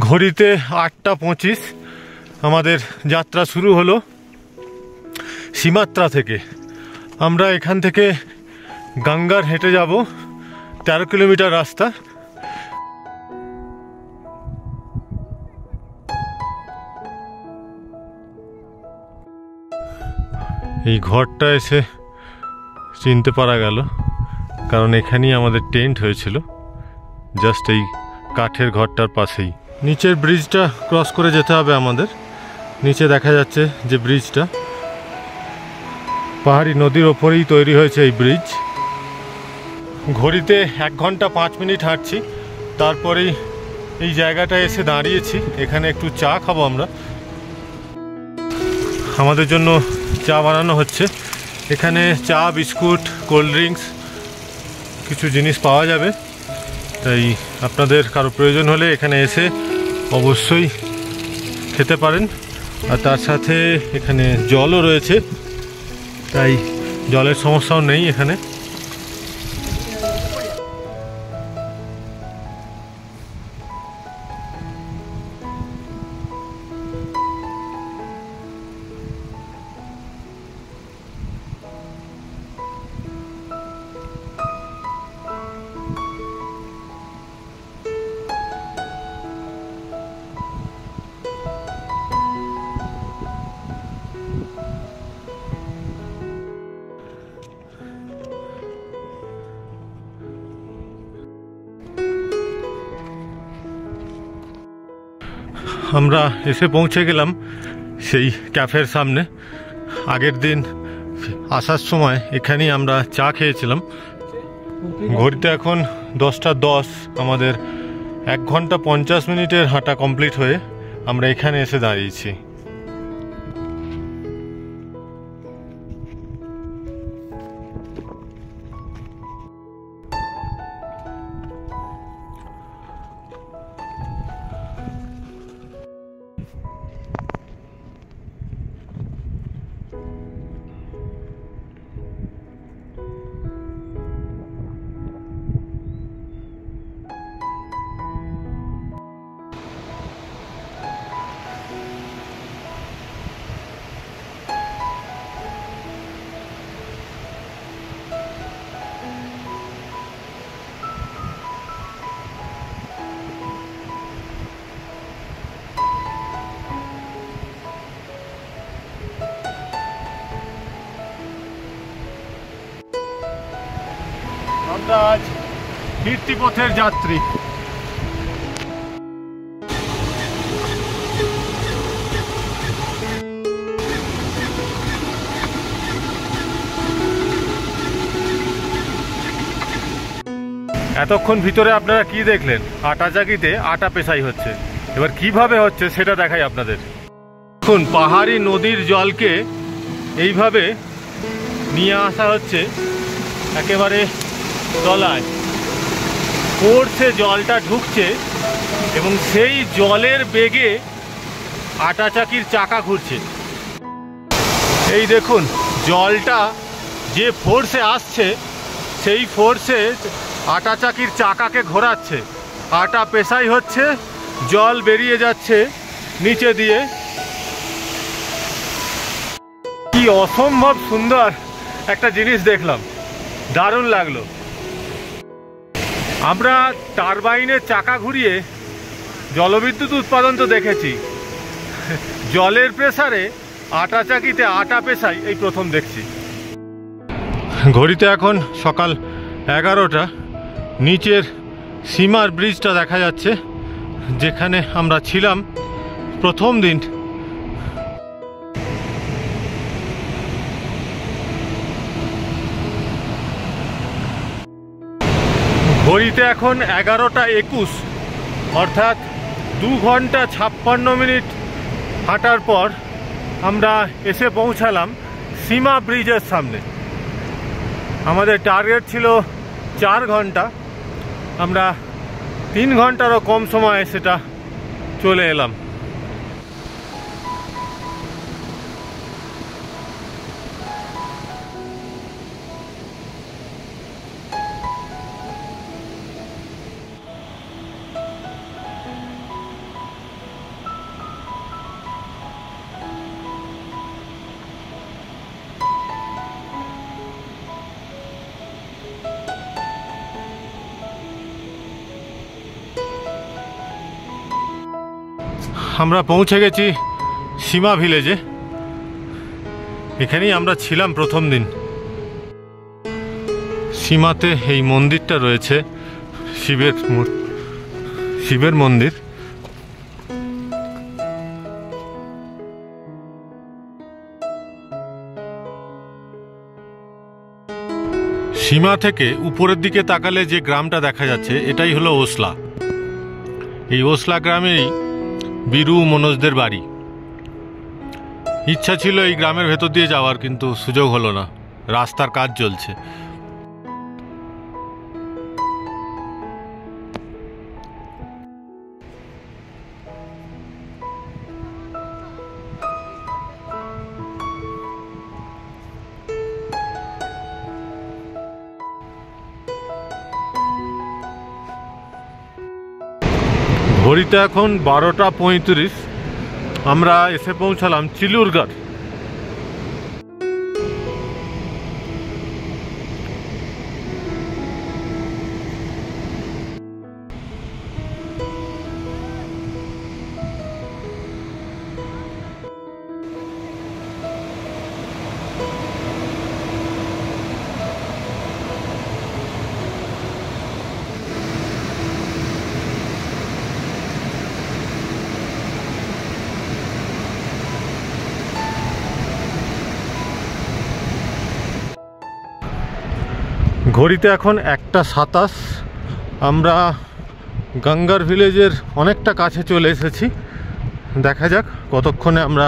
ঘড়িতে 8:25 আমাদের যাত্রা শুরু হলো সীমাত্রা থেকে। আমরা এখান থেকে গঙ্গার হেঁটে যাব 13 কিলোমিটার রাস্তা। এই ঘরটা এসে চিনতে পারা গেল, কারণ এখানেই আমাদের টেন্ট হয়েছিল, জাস্ট এই কাঠের ঘরটার পাশেই। নিচের ব্রিজটা ক্রস করে যেতে হবে আমাদের। নিচে দেখা যাচ্ছে যে ব্রিজটা পাহাড়ি নদীর ওপরেই তৈরি হয়েছে এই ব্রিজ। ঘড়িতে 1 ঘন্টা 5 মিনিট হাঁটছি, তারপরেই এই জায়গাটায় এসে দাঁড়িয়েছি। এখানে একটু চা খাবো আমরা। আমাদের জন্য চা বানানো হচ্ছে। এখানে চা, বিস্কুট, কোল্ড ড্রিঙ্কস কিছু জিনিস পাওয়া যাবে, তাই আপনাদের কারো প্রয়োজন হলে এখানে এসে অবশ্যই খেতে পারেন। আর তার সাথে এখানে জলও রয়েছে, তাই জলের সমস্যাও নেই এখানে। আমরা এসে পৌঁছে গেলাম সেই ক্যাফের সামনে। আগের দিন আসার সময় এখানেই আমরা চা খেয়েছিলাম। ঘড়িতে এখন 10:10। আমাদের 1 ঘন্টা 50 মিনিটের হাঁটা কমপ্লিট হয়ে আমরা এখানে এসে দাঁড়িয়েছি। আমরা আজ ফিরতি পথের যাত্রী। এতক্ষণ ভিতরে আপনারা কি দেখলেন? আটা চাকিতে আটা পেশাই হচ্ছে। এবার কিভাবে হচ্ছে সেটা দেখাই আপনাদের। দেখুন, পাহাড়ি নদীর জলকে এইভাবে নিয়ে আসা হচ্ছে একেবারে তলায়। ফোর্সে জলটা ঢুকছে এবং সেই জলের বেগে আটা চাকির চাকা ঘুরছে। এই দেখুন, জলটা যে ফোর্সে আসছে সেই ফোর্সে আটা চাকির চাকাকে ঘোরাচ্ছে। আটা পেশাই হচ্ছে, জল বেরিয়ে যাচ্ছে নিচে দিয়ে। কি অসম্ভব সুন্দর একটা জিনিস দেখলাম, দারুণ লাগলো। আমরা টারবাইনের চাকা ঘুরিয়ে জলবিদ্যুৎ উৎপাদন তো দেখেছি, জলের প্রেসারে আটা চাকিতে আটা পেশাই এই প্রথম দেখছি। ঘড়িতে এখন সকাল 11টা। নিচের সীমার ব্রিজটা দেখা যাচ্ছে, যেখানে আমরা ছিলাম প্রথম দিন। ঘড়িতে এখন 11:21, অর্থাৎ 2 ঘন্টা 56 মিনিট হাঁটার পর আমরা এসে পৌঁছালাম সীমা ব্রিজের সামনে। আমাদের টার্গেট ছিল 4 ঘন্টা, আমরা 3 ঘন্টারও কম সময়ে সেটা চলে এলাম। আমরা পৌঁছে গেছি সীমা ভিলেজে। এখানেই আমরা ছিলাম প্রথম দিন। সীমাতে এই মন্দিরটা রয়েছে, শিবের মন্দির। সীমা থেকে উপরের দিকে তাকালে যে গ্রামটা দেখা যাচ্ছে এটাই হলো ওসলা। এই ওসলা গ্রামেই বীরু মনোজদের বাড়ি। ইচ্ছা ছিল এই গ্রামের ভেতর দিয়ে যাওয়ার, কিন্তু সুযোগ হলো না, রাস্তার কাজ চলছে। ঘড়িতে এখন 12টা 35। আমরা এসে পৌঁছালাম চিলুরগড়। ঘড়িতে এখন 1টা 27। আমরা গঙ্গার ভিলেজের অনেকটা কাছে চলে এসেছি। দেখা যাক কতক্ষণে আমরা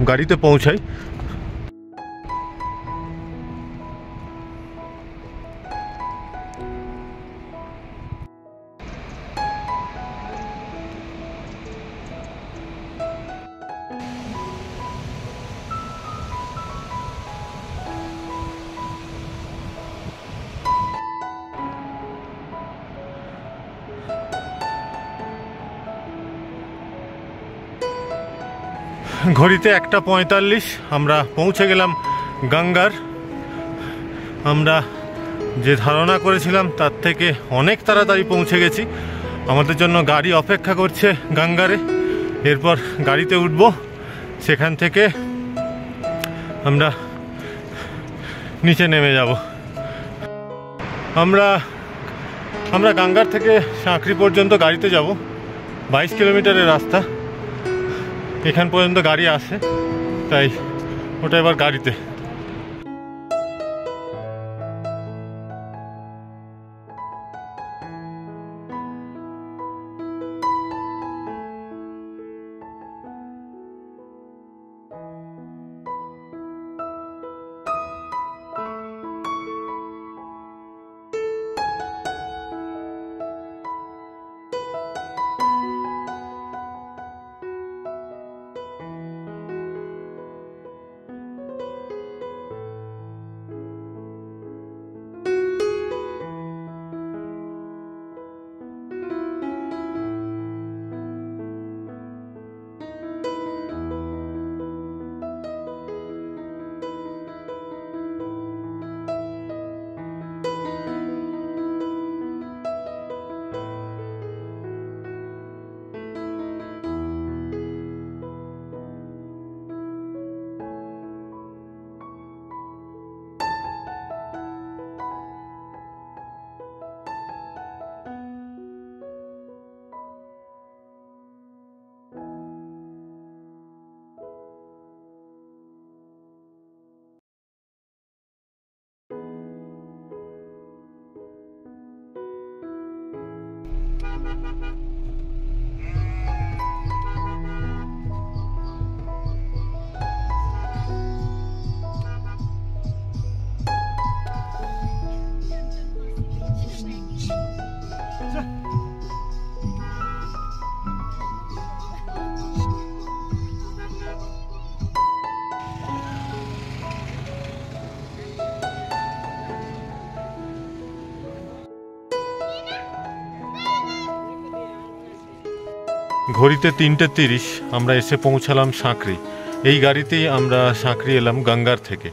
গাড়িতে পৌঁছাই। ঘড়িতে 1টা 45। আমরা পৌঁছে গেলাম গঙ্গার। আমরা যে ধারণা করেছিলাম তার থেকে অনেক তাড়াতাড়ি পৌঁছে গেছি। আমাদের জন্য গাড়ি অপেক্ষা করছে গঙ্গারে। এরপর গাড়িতে উঠব, সেখান থেকে আমরা নিচে নেমে যাব। আমরা গঙ্গার থেকে সাঁকরি পর্যন্ত গাড়িতে যাব। 22 কিলোমিটারের রাস্তা। এখান পর্যন্ত গাড়ি আসে, তাই ওটা এবার গাড়িতে। ঘড়িতে 3টে 30। আমরা এসে পৌঁছালাম সাঁকরি। এই গাড়িতেই আমরা সাঁকরি এলাম গঙ্গার থেকে।